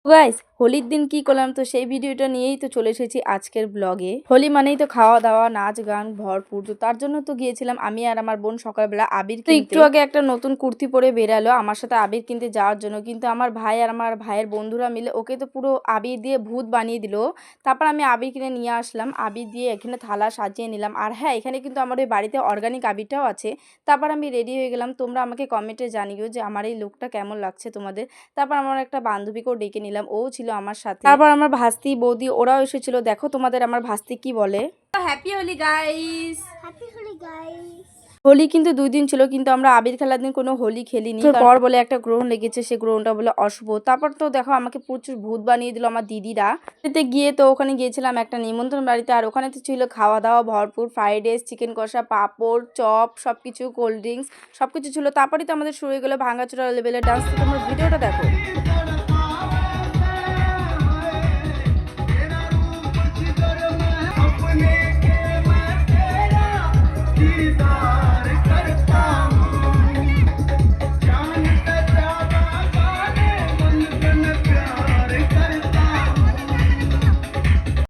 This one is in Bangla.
গাইস হোলির দিন কি করলাম তো সেই ভিডিওটা নিয়েই তো চলে এসেছি আজকের ব্লগে। হোলি মানেই তো খাওয়া দাওয়া নাচ গান ভরপুর, তো তার জন্য তো গিয়েছিলাম আমি আর আমার বোন সকালবেলা আবির কিনতে। একটু আগে একটা নতুন কুর্তি পরে বেরালো আমার সাথে আবির কিনতে যাওয়ার জন্য, কিন্তু আমার ভাই আর আমার ভাইয়ের বন্ধুরা মিলে ওকে তো পুরো আবির দিয়ে ভূত বানিয়ে দিল। তারপর আমি আবির কিনে নিয়ে আসলাম, আবির দিয়ে এখানে থালা সাজিয়ে নিলাম। আর হ্যাঁ, এখানে কিন্তু আমার ওই বাড়িতে অর্গানিক আবিরটাও আছে। তারপর আমি রেডি হয়ে গেলাম, তোমরা আমাকে কমেন্টে জানিও যে আমার এই লুকটা কেমন লাগছে তোমাদের। তারপর আমার একটা বান্ধবীকেও ডেকে নিলাম, ও ছিল আমার সাথে। তারপর আমার ভাস্তি বৌদি ওরাও এসেছিল। দেখো তোমাদের আমার ভাস্তি কি বলে। Happy Holi guys. Happy Holi guys. Holi কিন্তু 2 দিন ছিল, কিন্তু আমরা আবির খেলার দিন কোনো হোলি খেলিনি। পর বলে একটা গ্রহণ লেগেছে, সে গ্রহণটা বলে অশুভ। তারপর তো দেখো আমাকে প্রচুর ভূত বানিয়ে দিল আমার দিদিরা। এতে গিয়ে তো ওখানে গিয়েছিলাম একটা নিমন্ত্রণ বাড়িতে, আর ওখানে তো ছিল খাওয়া দাওয়া ভরপুর, ফ্রাইড রাইস, চিকেন কষা, পাঁপড়, চপ, সবকিছু, কোল্ড ড্রিঙ্কস সবকিছু ছিল। তারপরে তো আমাদের শুরু হয়ে গেলো ভাঙাচোরা লেভেলের ডান্স। তো তোমরা ভিডিওটা দেখো।